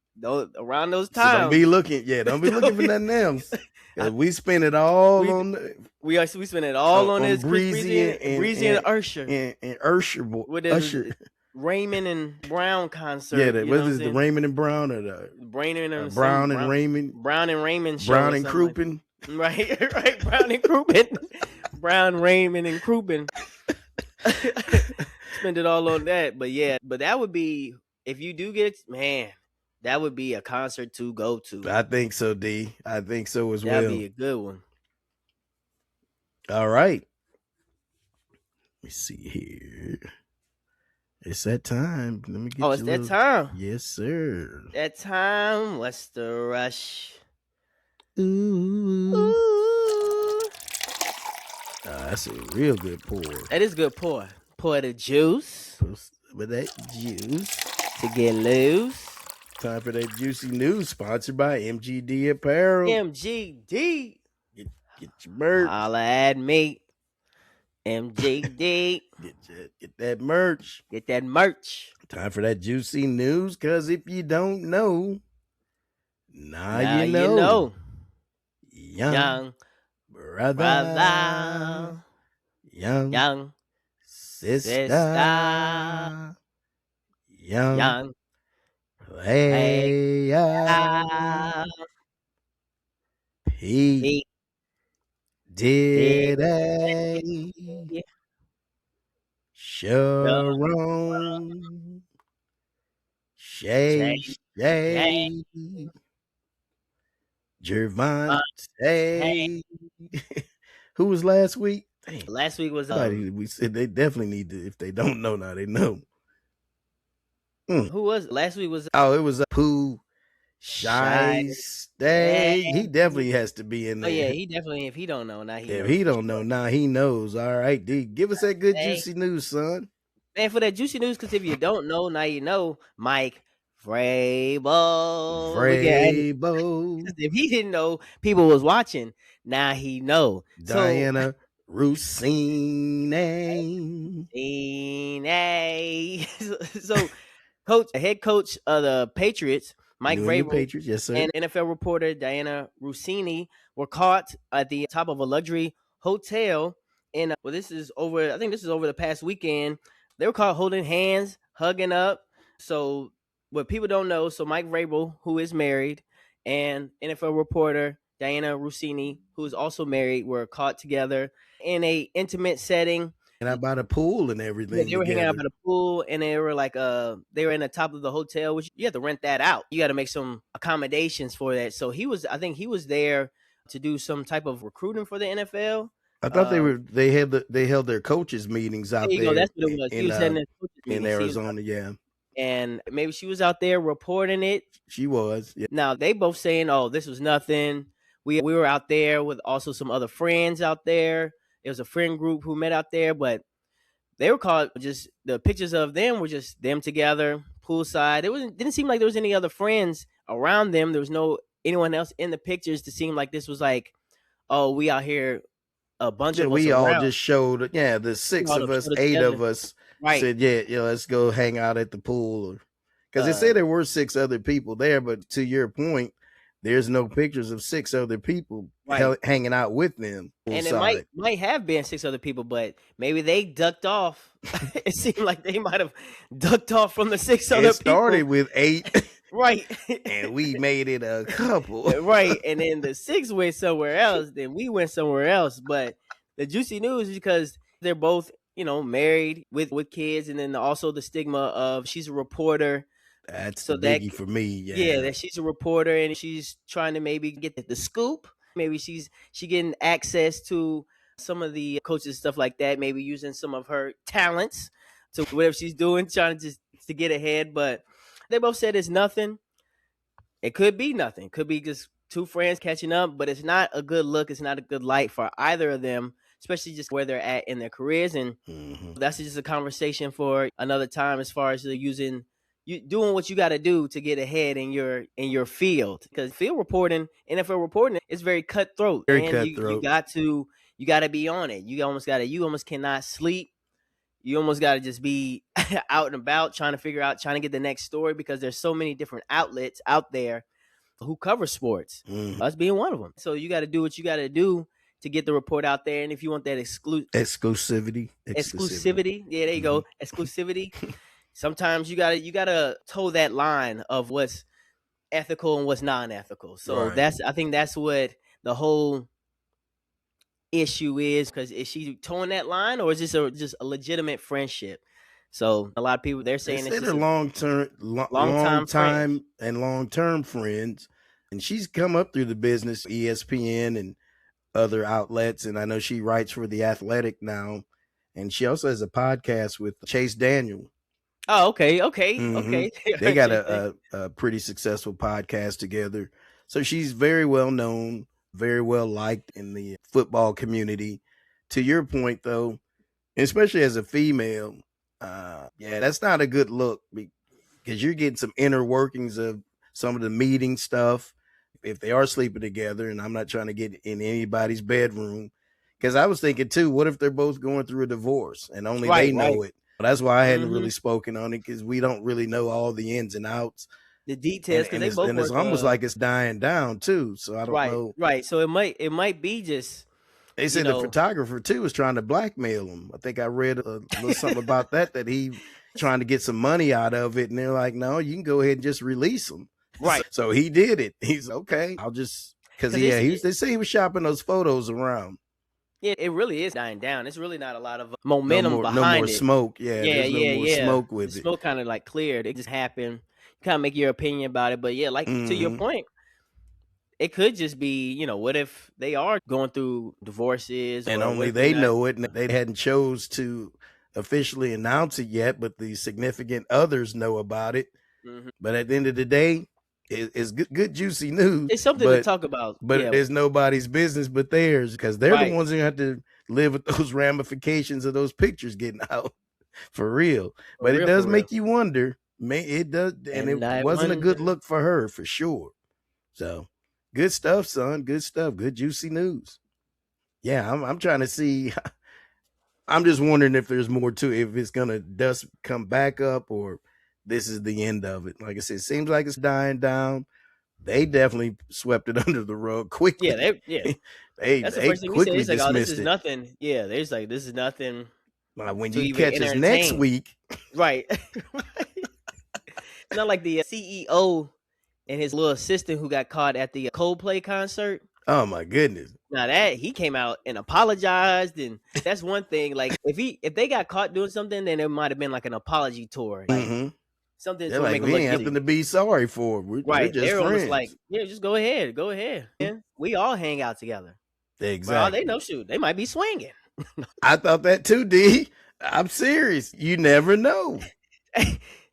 around those So don't be times, looking, yeah, don't be looking for nothing else. 'Cause I, we spend it all we on we spend it all on on this Chris Breezy Breezy and Usher and Usher, with his Usher. Raymond and Brown Yeah, concert. that You know what what I'm is the saying? Raymond and Brown or the Braining and some Brown and Raymond, Brown and Raymond show Brown or and something like Crouppen? right, right. Brown and Crouppen, Brown Raymond and Crouppen. Spend it all on that, but yeah, but that would be if you do get man, that would be a concert to go to. I think so, D. I think so as That'd well. be a good one. All right. Let me see here. It's that time. Let me Oh, get it's you a that little. time. Yes, sir. That time. What's the rush? Ooh. Ooh, That's a real good pour. that is good. Pour the juice With that juice. to get loose. Time for that juicy news sponsored by MGD Apparel. MGD. Get your merch. Holla at me. MGD. Get that merch. Get that merch. Time for that juicy news, cause if you don't know, now you know. You know. Young brother, brother. young sister, young player. He did a Sharon Shay Gervonta. Who was last week? Dang. Last week was we said they definitely need to. If they don't know now, they know. Who was last week was it was Pooh Shy Stay. He definitely has to be in there. Oh yeah, he definitely. If he don't know now, if he don't know now, he knows. All right, D, give us that good juicy news, son. And for that juicy news, because if you don't know, now you know. Mike Vrabel. If he didn't know, people was watching. Now he know. Diana Rousine. So, head coach of the Patriots, Mike Vrabel, Patriots, yes sir, and NFL reporter Diana Rousini were caught at the top of a luxury hotel. And this is over. I think this is over the past weekend. They were caught holding hands, hugging up. So what people don't know, so Mike Vrabel, who is married, and NFL reporter Diana Rousini, who is also married, were caught together in a intimate setting. And out by the pool and everything. Yeah, they were hanging out by the pool, and they were like they were in the top of the hotel, which you have to rent that out. You got to make some accommodations for that. So I think he was there to do some type of recruiting for the NFL. I thought they held their coaches meetings out there. That's what it was. He was in Arizona, yeah. And maybe she was out there reporting it. She was. Yeah. Now they both saying, "Oh, this was nothing. We were out there with also some other friends out there. It was a friend group who met out there, but they were caught. Just the pictures of them were just them together poolside. Didn't seem like there was any other friends around them. There was no anyone else in the pictures to seem like this was like, oh, we out here." A bunch of us we all around. just showed, the 6 of us, 8 of us said, let's go hang out at the pool. Because they said there were 6 other people there, but to your point, there's no pictures of 6 other people hanging out with them. And it might have been 6 other people, but maybe they ducked off. It seemed like they might have ducked off from the 6 other people. It started with 8. Right. And we made it a couple. Right. And then the 6 went somewhere else. Then we went somewhere else. But the juicy news is because they're both, married with kids. And then also the stigma of she's a reporter. That's the biggie for me. Yeah, that she's a reporter and she's trying to maybe get the scoop. Maybe she getting access to some of the coaches, stuff like that. Maybe using some of her talents to whatever she's doing, trying to get ahead. But they both said it's nothing. It could be nothing. Could be just 2 friends catching up, but it's not a good look. It's not a good light for either of them. especially just where they're at in their careers. And that's just a conversation for another time as far as you doing what you got to do to get ahead in your field, because field reporting, NFL reporting, is very cutthroat, Very and cutthroat. you got to be on it. You almost cannot sleep. You almost got to just be out and about trying to get the next story, because there's so many different outlets out there who cover sports, us being one of them. So you got to do what you got to do to get the report out there. And if you want that Exclusivity. yeah, there you go, exclusivity. Sometimes you gotta toe that line of what's ethical and what's non-ethical. So Right. I think that's what the whole issue is, because is she towing that line, or is this just a legitimate friendship? So a lot of people, they're They saying it's said just they're a long long time friends. time and long term friends, and she's come up through the business, ESPN and other outlets, and I know she writes for The Athletic now, and she also has a podcast with Chase Daniel. Oh, okay. They got a pretty successful podcast together, so she's very well known, very well liked in the football community. To your point, though, especially as a female, yeah, that's not a good look, because you're getting some inner workings of some of the meeting stuff if they are sleeping together. And I'm not trying to get in anybody's bedroom, because I was thinking too, what if they're both going through a divorce and only they Right, know it? That's why I hadn't really hmm spoken on it, because we don't really know all the ins and outs. the And details, because and they it's both and it's work. almost like it's dying down too. So I don't know. Right. So it might be just They you said the know photographer too was trying to blackmail him. I think I read a little something about that he trying to get some money out of it, and they're like, "No, you can go ahead and just release him." right, So he did it. He's okay. I'll just because because they say he was shopping those photos around. yeah, it really is dying down. It's really not a lot of No momentum more, no more behind it. smoke. Yeah, Yeah, there's no more yeah. smoke The with it. smoke kind of like cleared. It just happened. You kind of make your opinion about it, but yeah, like to your hmm point, it could just be, what if they are going through divorces, And or what only if they're they not? know it, and they hadn't chose to officially announce it yet, but the significant others know about it. Mhm. But at the end of the day, it's good juicy news. It's something to talk about. But Yeah, it's nobody's business but theirs, because they're the right. ones who have to live with those ramifications of those pictures getting out for real. For But it real, does for real. make you wonder. It does, and it And I wasn't a good wonder. look for her for sure. So good stuff, son. Good stuff. Good juicy news. Yeah, I'm trying to see. I'm just wondering if there's more to it, if it's gonna dust come back up, or this is the end of it. Like I said, it seems like it's dying down. They definitely swept it under the rug Yeah, quickly. yeah. That's the They first thing we said. quickly It's like, oh, this dismissed is it. nothing. Yeah, there's like, this is nothing When to you even catch us next entertain. week, Right. Right. It's not like the CEO and his little assistant who got caught at the Coldplay concert. oh my goodness. Now that he came out and apologized, and that's one thing. Like if they got caught doing something, then it might have been like an apology tour, like hmm something They're to like, make him we look ain't good. nothing to be sorry for. We're Right. just They're almost like, friends. yeah, just go ahead, man. We all hang out together. For all they Exactly. know, shoot, they might be swinging. I thought that too, D. I'm serious. You never know.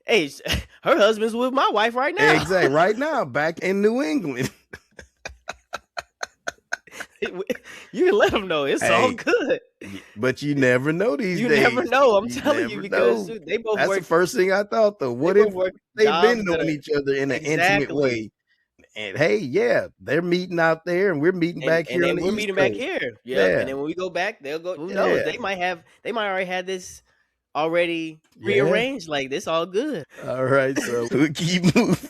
Hey, her husband's with my wife right now. Exactly. Right now, back in New England. You can let them know it's all Hey, good. but you never know these You days. never know. I'm You telling you, never because know. shoot, they both That's the work. first thing I thought, though. They What if both work they've been jobs that knowing are each other in an intimate exactly. way? And hey, yeah, they're meeting out there, and we're meeting And back and here on then the we're East meeting back Coast. here. Yep. And Yeah, then when we go back, they'll go. Who knows? yeah, They might already have this already yeah. prearranged. Like this, all good. All right, so we'll keep moving.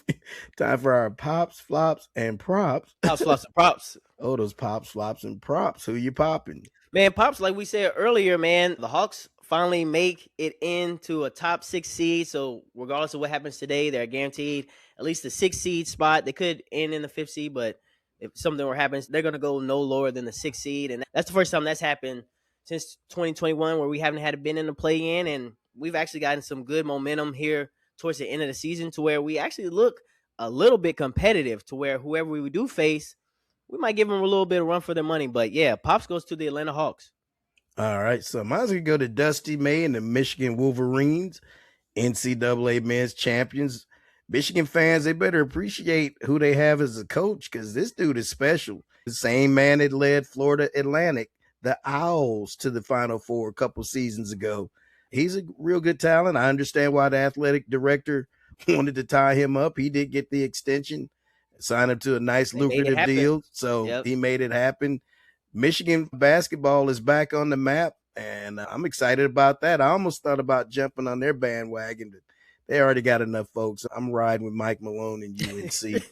Time for our pops, flops, and props. Pops, flops, and props. Oh, those pops, flops, and props. Who you popping? Man, pops, like we said earlier, man, the Hawks finally make it into a top 6 seed. So regardless of what happens today, they're guaranteed at least the 6 seed spot. They could end in the 5th seed, but if something were happens, they're gonna go no lower than the 6th seed. And that's the first time that's happened since 2021, where we haven't had been in the play in, and we've actually gotten some good momentum here towards the end of the season, to where we actually look a little bit competitive, to where whoever we do face, we might give them a little bit of run for their money. But yeah, Pops goes to the Atlanta Hawks. All right, so mine's gonna go to Dusty May and the Michigan Wolverines, NCAA men's champions. Michigan fans, they better appreciate who they have as a coach, because this dude is special. The same man that led Florida Atlantic the Owls to the Final Four a couple seasons ago. He's a real good talent. I understand why the athletic director wanted to tie him up. He did get the extension, sign him to a nice They made it lucrative happen. deal. So Yep. he made it happen. Michigan basketball is back on the map, and I'm excited about that. I almost thought about jumping on their bandwagon, but they already got enough folks. I'm riding with Mike Malone and UNC.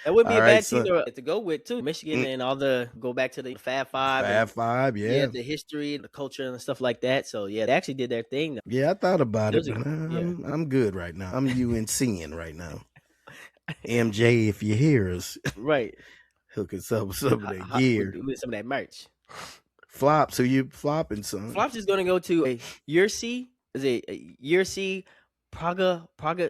That wouldn't be All a right, bad team son. to go with too. Michigan Mm, and all the go back to the Fab Five and Fab Five, yeah, yeah. the history, the culture, and stuff like that. So yeah, they actually did their thing. Yeah, I thought about it, Those are but yeah, I'm good right now. I'm UNCing right now. MJ, if you hear us, right. hook us up with some of that gear. With some of that merch. Flops, who you flopping, son? Flops is going to go to a URC. Is it URC Prazaka,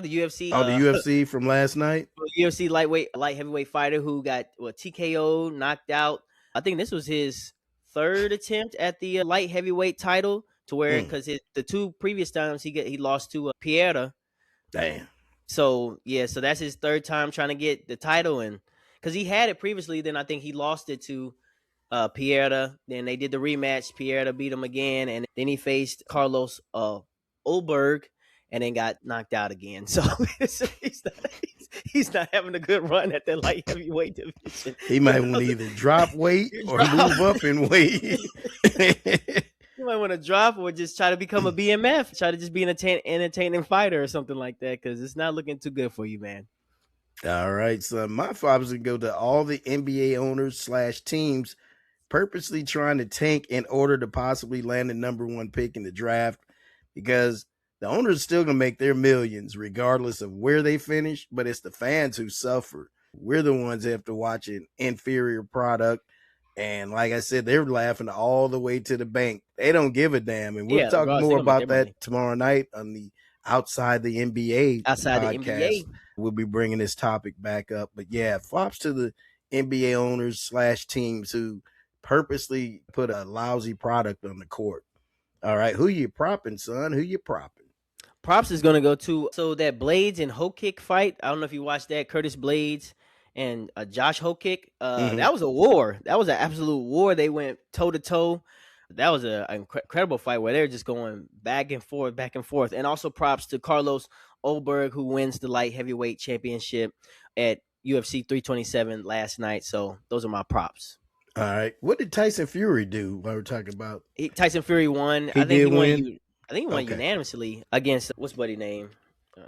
the UFC Oh, the UFC from last night? UFC light heavyweight fighter who got TKO, knocked out. I think this was his third attempt at the light heavyweight title. To where Mm, because the two previous times he lost to Pierre. damn. So yeah, so that's his third time trying to get the title, and because he had it previously, then I think he lost it to Pierre. Then they did the rematch. Pierre beat him again, and then he faced Carlos Ulberg, and then got knocked out again. So he's not having a good run at that light heavyweight division. He might want to either drop weight or move up in weight. You might want to drop or just try to become a BMF. Try to just be an entertaining fighter or something like that, because it's not looking too good for you, man. All right, son. My father's gonna go to all the NBA owners slash teams purposely trying to tank in order to possibly land the number one pick in the draft, because the owners are still gonna make their millions regardless of where they finish, but it's the fans who suffer. We're the ones that have to watch an inferior product. And like I said, they're laughing all the way to the bank. They don't give a damn. And we'll Yeah, talk regardless, they're more gonna make about their money that tomorrow night on the Outside the NBA outside the podcast. NBA. We'll be bringing this topic back up. But yeah, flops to the NBA owners slash teams who purposely put a lousy product on the court. All right, who you propping, son? Who you propping? Props is gonna go to that Blades and Hokick fight. I don't know if you watched that. Curtis Blades and Josh Hokick. Mm-hmm. That was a war. That was an absolute war. They went toe to toe. That was an incredible fight where they're just going back and forth, back and forth. And also props to Carlos Ulberg, who wins the light heavyweight championship at UFC 327 last night. So those are my props. All right, what did Tyson Fury do while we're talking about? Tyson Fury won. He did win. I think he won Okay. unanimously against what's buddy name?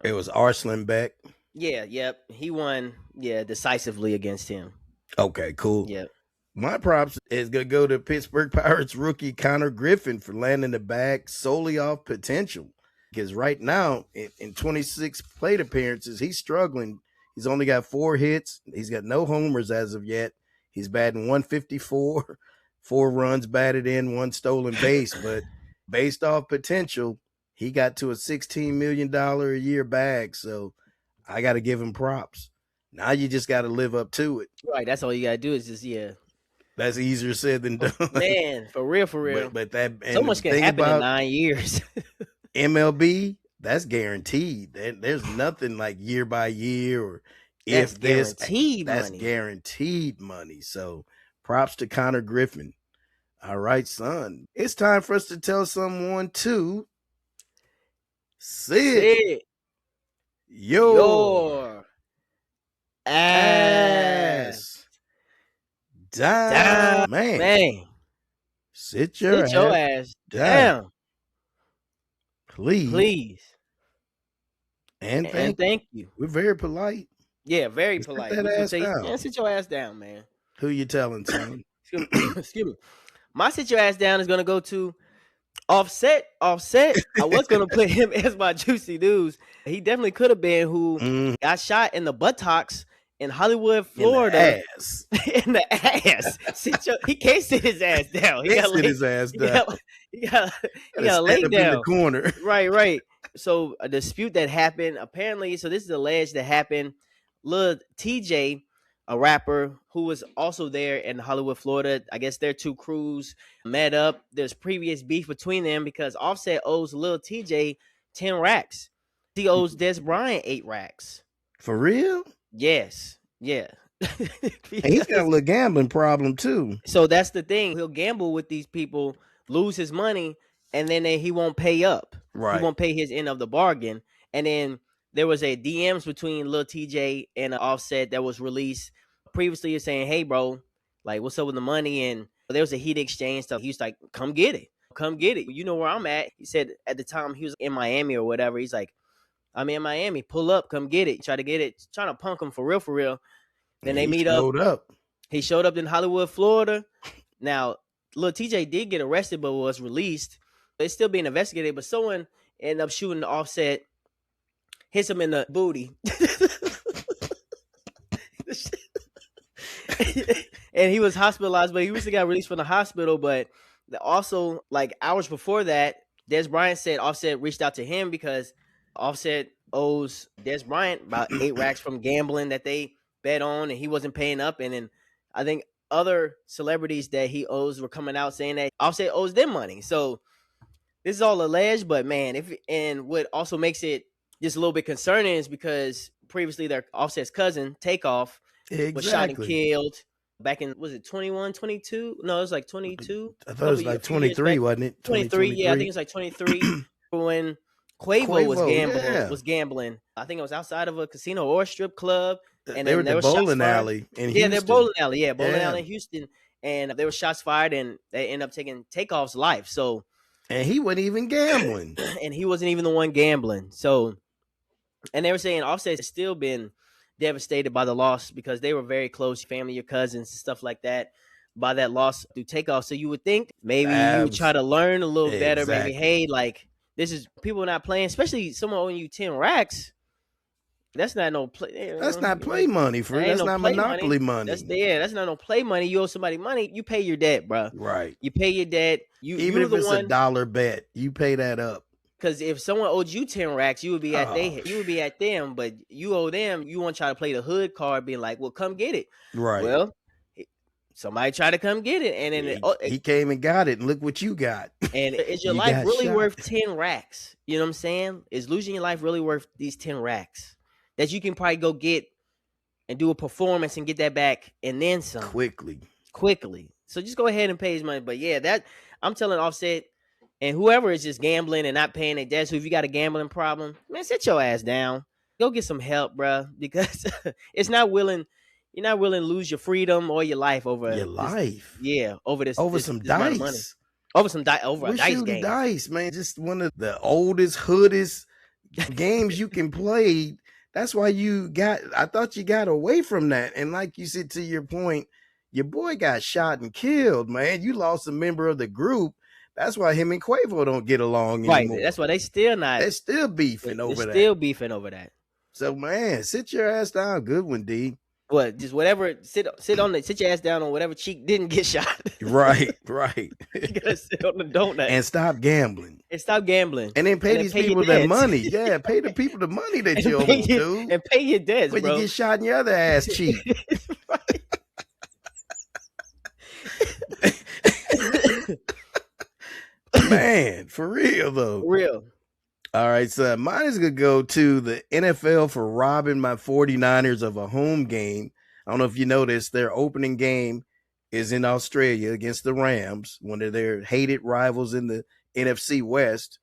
It was Arslan Beck. Yeah, yep. He won, decisively against him. Okay, cool. Yep. My props is going to go to Pittsburgh Pirates rookie Connor Griffin for landing the bag solely off potential. Because right now, in 26 plate appearances, he's struggling. He's only got 4 hits. He's got no homers as of yet. He's batting 154, 4 runs batted in, 1 stolen base. But based off potential, he got to a $16 million a year bag. So I got to give him props. Now you just got to live up to it. Right. That's all you gotta do is just That's easier said than done. Man, for real. But that and So much can happen in 9 years. MLB, that's guaranteed. There's nothing like year by year or That's if this guaranteed that's money. guaranteed money. So props to Connor Griffin. All right, son. It's time for us to tell someone to sit your ass down. Man. Sit your ass down. down. Please. And thank you. We're very polite. Yeah, very Sit polite. that We should ass say, down. man, sit your ass down, man. Who you telling, son? Excuse me. My sit your ass down is gonna go to Offset. I was gonna put him as my juicy news. He definitely could have been who got shot in the buttocks in Hollywood, Florida. In the ass. He can't sit his ass down. He got sit his ass down. He got lay down in the corner. Right. So a dispute that happened. Apparently, so this is alleged that happened. Lil TJ, a rapper who was also there in Hollywood, Florida. I guess their two crews met up. There's previous beef between them because Offset owes Lil TJ 10 racks. He owes Des Bryant 8 racks. For real? Yes. Yeah. And he's got a Because little gambling problem too. so that's the thing. He'll gamble with these people, lose his money, and then he won't pay up. He Right. won't pay his end of the bargain. And then there was a DMs between Lil TJ and Offset that was released previously, saying, "Hey, bro, like, what's up with the money?" And there was a heat exchange stuff. He was like, "Come get it, come get it. You know where I'm at." He said at the time he was in Miami or whatever. He's like, "I'm in Miami. Pull up, come get it. Try to get it." Trying to punk him for real, for real. Then And they he meet up. showed up. He showed up in Hollywood, Florida. Now, Lil TJ did get arrested, but was released. It's still being investigated. But someone ended up shooting the Offset, hits him in the booty, and he was hospitalized. But he recently got released from the hospital. But also, like hours before that, Des Bryant said Offset reached out to him because Offset owes Des Bryant about 8 racks from gambling that they bet on, and he wasn't paying up. And then I think other celebrities that he owes were coming out saying that Offset owes them money. So this is all alleged, but man, and what also makes it just a little bit concerning is because previously their Offset's cousin, Takeoff, was shot and Exactly. killed back in, was it 21, 22? No, it was like 22. I A thought it couple was a like few years 23, back. wasn't it? 23, yeah, I think 2023. it's like 23 when Quavo Quavo, yeah. was gambling. I think it was outside of a casino or a strip club, and They were then at there the was shots bowling fired. alley in Yeah, they're Houston. bowling alley. Yeah, bowling Yeah. alley in Houston, and there were shots fired, and they end up taking Takeoff's life. So, And he wasn't even gambling. and he wasn't even the one gambling. So, and they were saying Offset has still been devastated by the loss because they were very close, family, your cousins, and stuff like that. By that loss through Takeoff, so you would think maybe you would try Abs. to learn a little better. Maybe, Exactly. hey, like this is people not playing, especially someone owing you 10 racks. That's not no play. That's not play money for That it. ain't That's no not play money. monopoly That's money. yeah. That's not no play money. You owe somebody money. You pay your debt, bro. Right. You pay your debt. Even You're if the it's a one. dollar bet, you pay that up. Because if someone owed you 10 racks, Oh, you would be at them. But you owe them. You want to try to play the hood card, being like, "Well, come get it." right. Well, somebody try to come get it, and then He came and got it, and look what you got. and is your You life got really shot. worth 10 racks? You know what I'm saying? Is losing your life really worth these 10 racks that you can probably go get and do a performance and get that back and then some quickly? So just go ahead and pay his money. But yeah, that I'm telling Offset and whoever is just gambling and not paying their debts. So if you got a gambling problem, man, sit your ass down. Go get some help, bro, because it's not willing. You're not willing to lose your freedom or your life over Your this. life Yeah, over over some this amount of money, dice. over a We're dice shooting game. dice, man. Just one of the oldest, hoodest games you can play. That's why I thought you got away from that. And like you said, to your point, your boy got shot and killed, man. You lost a member of the group. That's why him and Quavo don't get along Right. anymore. That's why they still not. They're still beefing They're over that. still beefing over that. So, man, sit your ass down. Good one, D. What? Just whatever. Sit your ass down on whatever cheek didn't get shot. Right, right. You gotta sit on the donut And stop gambling. and stop gambling. And then pay these people their money. Yeah, pay the people the money that you owe them, dude. And pay your debts, When bro. you get shot in your other ass cheek. Man, for real though. Real. All right, so mine is going to go to the NFL for robbing my 49ers of a home game. I don't know if you noticed, their opening game is in Australia against the Rams, one of their hated rivals in the NFC West.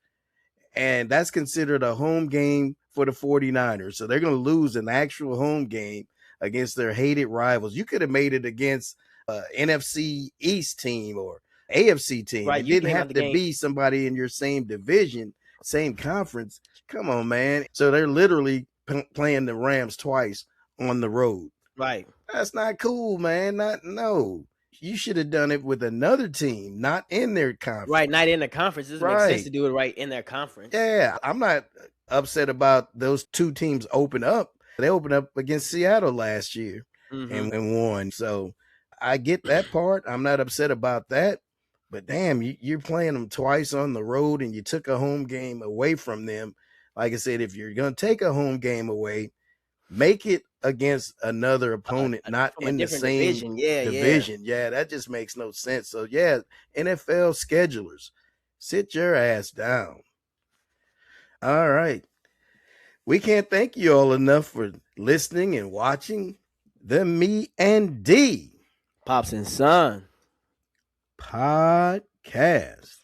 And that's considered a home game for the 49ers. So they're going to lose an actual home game against their hated rivals. You could have made it against an NFC East team or AFC team. Right, It you didn't came out have the to game. be somebody in your same division, same conference. Come on, man. So they're literally playing the Rams twice on the road. Right. That's not cool, man. No. You should have done it with another team, not in their conference. Right, not in the conference. It doesn't make sense to do it right in their conference. Yeah, I'm not upset about those two teams open up. They opened up against Seattle last year and won. So I get that part. I'm not upset about that. But damn, you're playing them twice on the road and you took a home game away from them. Like I said, if you're going to take a home game away, make it against another opponent, not from a in the different same division. Yeah, division. Yeah, that just makes no sense. So, yeah, NFL schedulers, sit your ass down. All right. We can't thank you all enough for listening and watching. the Me and D Pops and Son. podcast.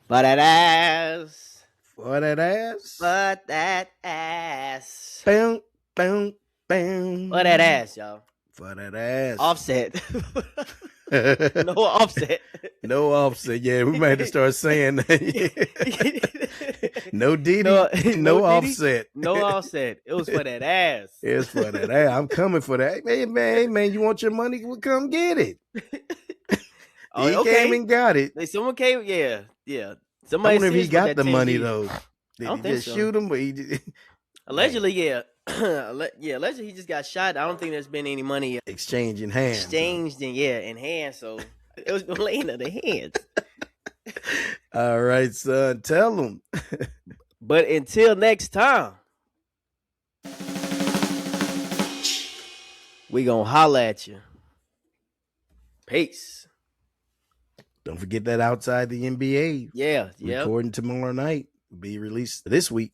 For that ass. For that ass. For that ass. Boom, boom, boom. For that ass, y'all. For that ass. Offset. No Offset. No Offset. Yeah, we might have to start saying that. No Diddy. No Diddy, Offset. No Offset. It was for that ass. It's for that ass. I'm coming for that. Hey man, you want your money? Well, come get it. He came and got it. Someone came, yeah. Somebody I wonder if he got the money though. Did he just shoot him? But he did. Allegedly, yeah. Allegedly he just got shot. I don't think there's been any money exchanged in hands. In hands. So it was laying in the hands. All right, son. Tell him. But until next time, we gonna holla at you. Peace. Don't forget that Outside the NBA. Yeah. Recording tomorrow night. Be released this week.